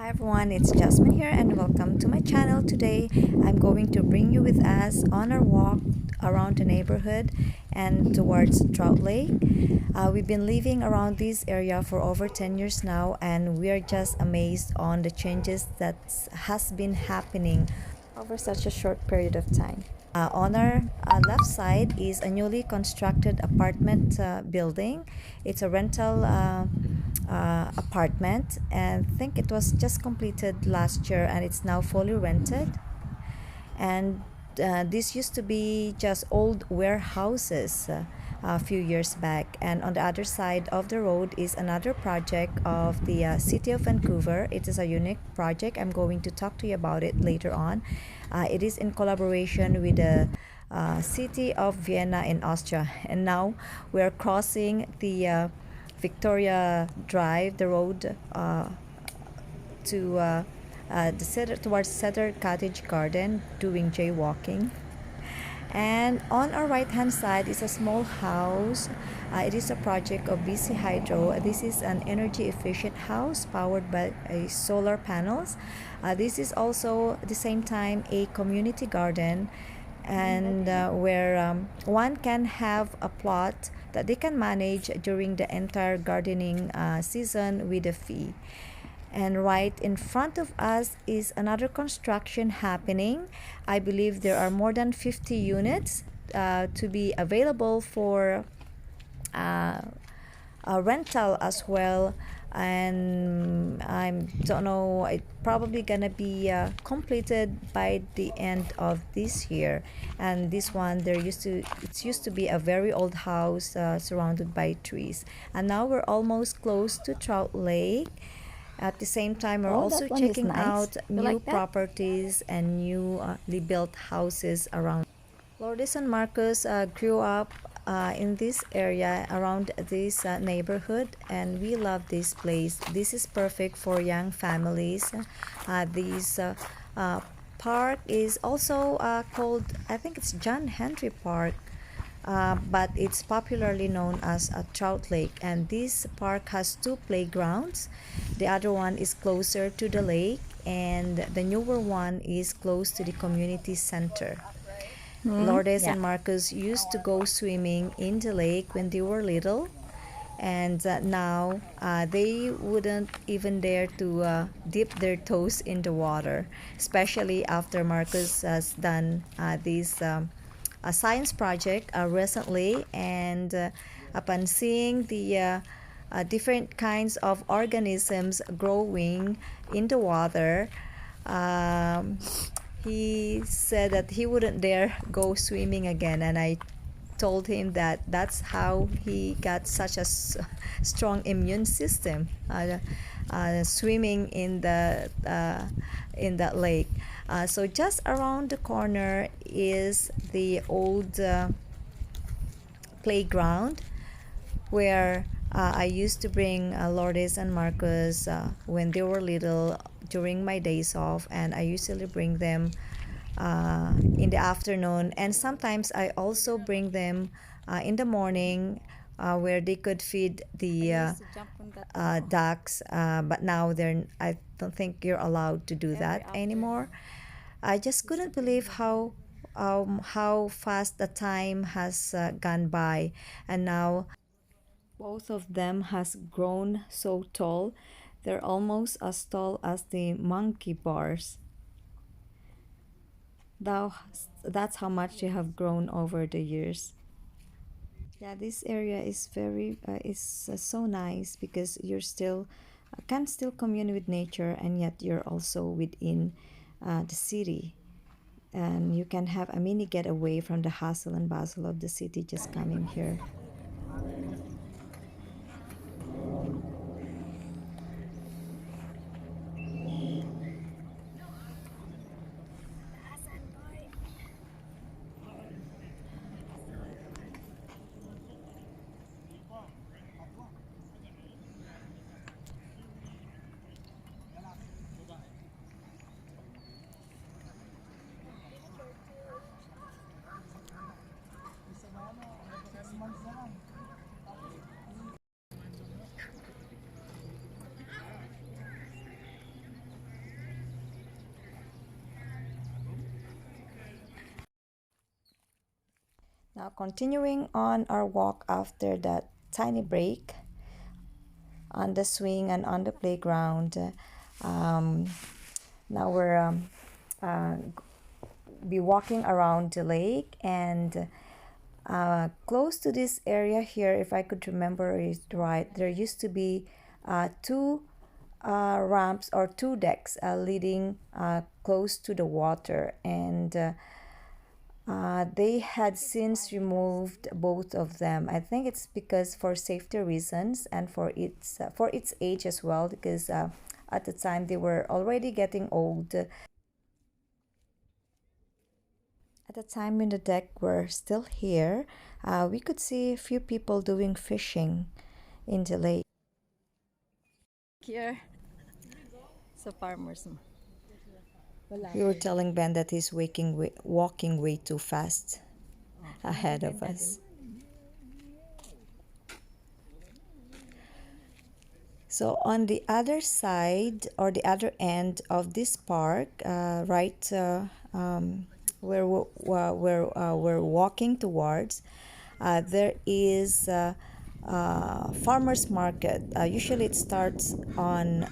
Hi everyone, it's Jasmine here and welcome to my channel. Today I'm going to bring you with us on our walk around the neighborhood and towards Trout Lake. We've been living around this area for over 10 years now, and we are just amazed on the changes that has been happening over such a short period of time. On our left side is a newly constructed apartment building. It's a rental apartment, and I think it was just completed last year and it's now fully rented. And this used to be just old warehouses a few years back. And on the other side of the road is another project of the city of Vancouver. It is a unique project. I'm going to talk to you about it later on. It is in collaboration with the city of Vienna in Austria. And now we're crossing the Victoria Drive, the road to towards Cedar Cottage Garden, doing jaywalking. And on our right hand side is a small house. It is a project of BC Hydro. This is an energy efficient house powered by solar panels. This is also at the same time a community garden, and where one can have a plot that they can manage during the entire gardening season with a fee. And right in front of us is another construction happening. I believe there are more than 50 units to be available for a rental as well. And I don't know, it probably gonna be completed by the end of this year. And this one, it used to be a very old house surrounded by trees, and now we're almost close to Trout Lake. At the same time, we're Oh, also that one is checking nice. out You new like that? properties and newly built houses around. Lourdes and Marcus grew up in this area around this neighborhood, and we love this place. This is perfect for young families. This park is also called, I think it's John Henry Park, but it's popularly known as a Trout Lake. And this park has two playgrounds. The other one is closer to the lake, and the newer one is close to the community center. Lourdes Yeah. and Marcus used to go swimming in the lake when they were little, and now they wouldn't even dare to dip their toes in the water, especially after Marcus has done this a science project recently. And upon seeing the different kinds of organisms growing in the water, um, he said that he wouldn't dare go swimming again. And I told him that that's how he got such a strong immune system, swimming in that lake. So just around the corner is the old playground where I used to bring Lourdes and Marcus when they were little during my days off, and I usually bring them in the afternoon, and sometimes I also bring them in the morning where they could feed the ducks. But now I don't think you're allowed to do that anymore. I just couldn't believe how fast the time has gone by, and now both of them has grown so tall. They're almost as tall as the monkey bars. Thou, that's how much they have grown over the years. Yeah, this area is very so nice because you're still can still commune with nature, and yet you're also within the city, and you can have a mini getaway from the hustle and bustle of the city just coming here. Now, continuing on our walk after that tiny break on the swing and on the playground, um, now we're uh, be walking around the lake and close to this area here, if I could remember it right, there used to be two ramps or two decks leading close to the water, and they had since removed both of them. I think it's because for safety reasons and for its age as well, because at the time they were already getting old. At the time when the deck were still here, we could see a few people doing fishing in the lake. Here, sa farmers. We were telling Ben that he's walking way too fast ahead of us. So on the other side or the other end of this park, right where we're walking towards, there is farmers market. Usually it starts on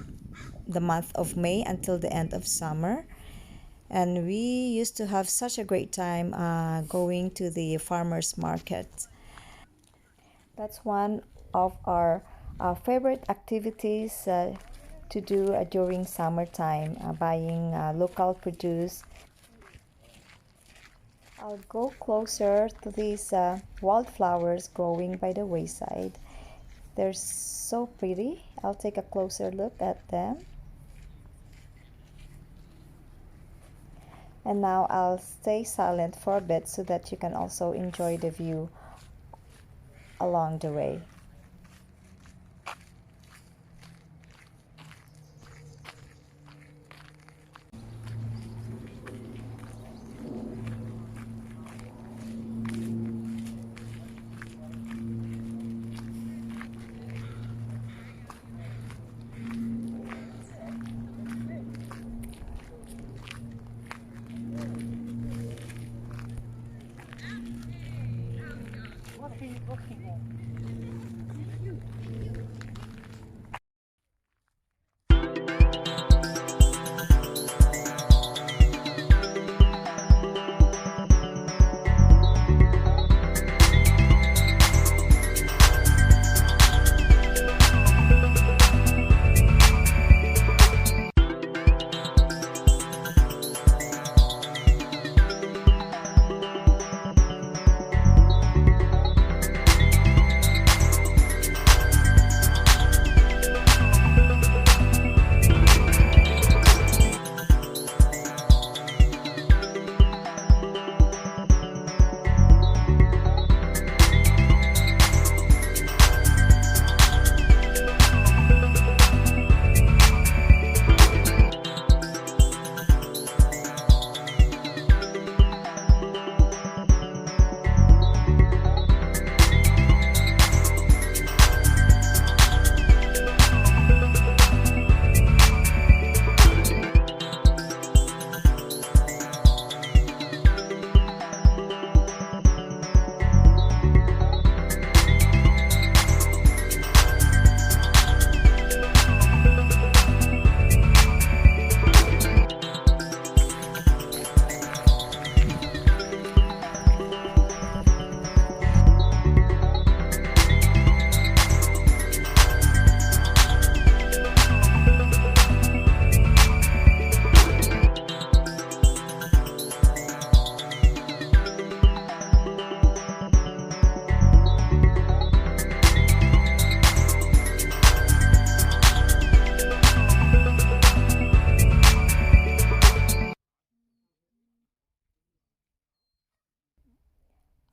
the month of May until the end of summer. And we used to have such a great time going to the farmers market. That's one of our favorite activities to do during summertime, buying local produce. I'll go closer to these wildflowers growing by the wayside. They're so pretty. I'll take a closer look at them. And now I'll stay silent for a bit so that you can also enjoy the view along the way.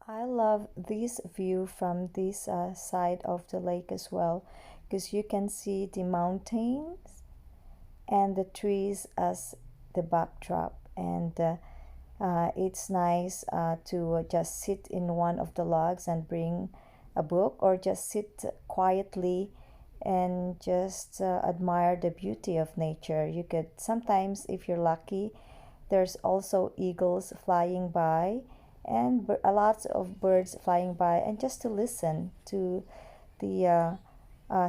I love this view from this side of the lake as well, because you can see the mountains and the trees as the backdrop, and it's nice to just sit in one of the logs and bring a book or just sit quietly and just admire the beauty of nature. You could sometimes, if you're lucky, there's also eagles flying by, and a lots of birds flying by, and just to listen to the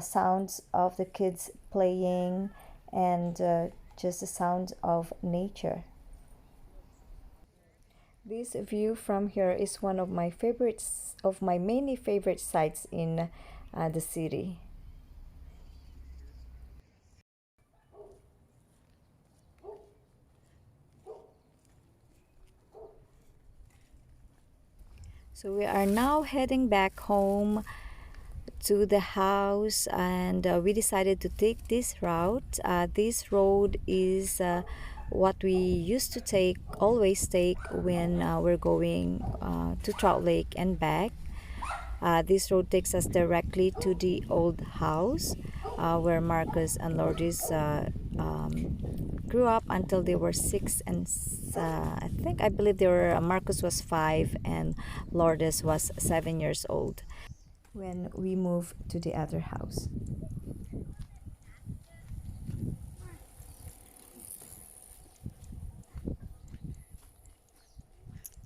sounds of the kids playing, and just the sound of nature. This view from here is one of my favorites, of my many favorite sites in the city. So we are now heading back home to the house, and we decided to take this route. This road is what we used to take, always take when we're going to Trout Lake and back. This road takes us directly to the old house where Marcus and Lourdes grew up until they were 6 and I believe they were Marcus was 5 and Lourdes was 7 years old when we moved to the other house.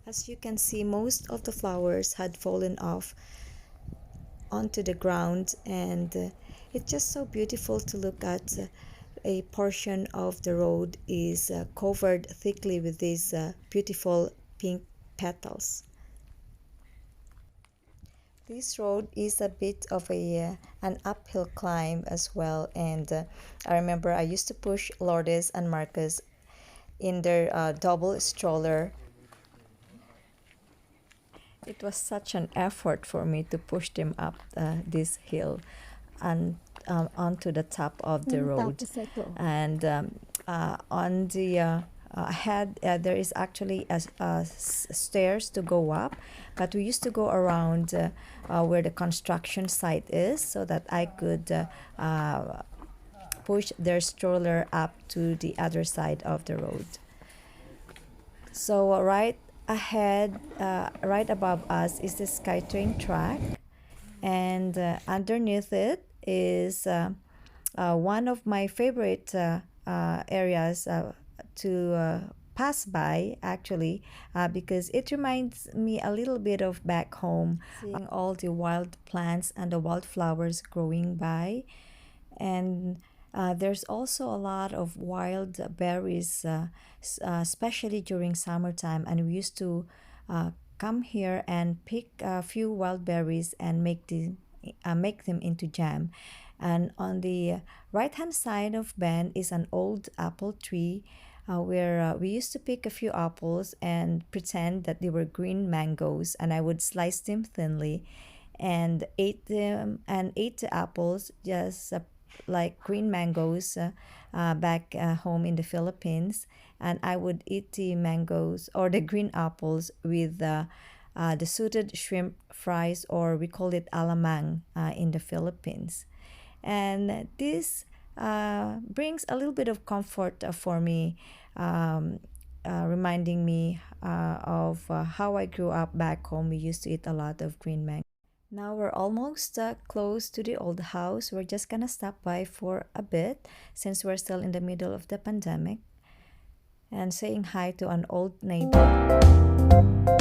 As you can see, most of the flowers had fallen off onto the ground, and it's just so beautiful to look at. A portion of the road is covered thickly with these beautiful pink petals. This road is a bit of an uphill climb as well, and I remember I used to push Lourdes and Marcus in their double stroller. It was such an effort for me to push them up this hill and onto the top of the road. And on the ahead, there is actually stairs to go up, but we used to go around where the construction site is so that I could push their stroller up to the other side of the road. So right ahead, right above us is the SkyTrain track, and underneath it is one of my favorite areas to pass by, actually, because it reminds me a little bit of back home, seeing all the wild plants and the wildflowers growing by. And there's also a lot of wild berries, especially during summertime. And we used to come here and pick a few wild berries and make them into jam. And on the right hand side of Ben is an old apple tree where we used to pick a few apples and pretend that they were green mangoes, and I would slice them thinly and ate them and ate the apples just like green mangoes back home in the Philippines. And I would eat the mangoes or the green apples with the suited shrimp fries, or we call it alamang in the Philippines. And this brings a little bit of comfort for me, reminding me of how I grew up back home. We used to eat a lot of green mango. Now we're almost close to the old house. We're just gonna stop by for a bit since we're still in the middle of the pandemic, and saying hi to an old neighbor.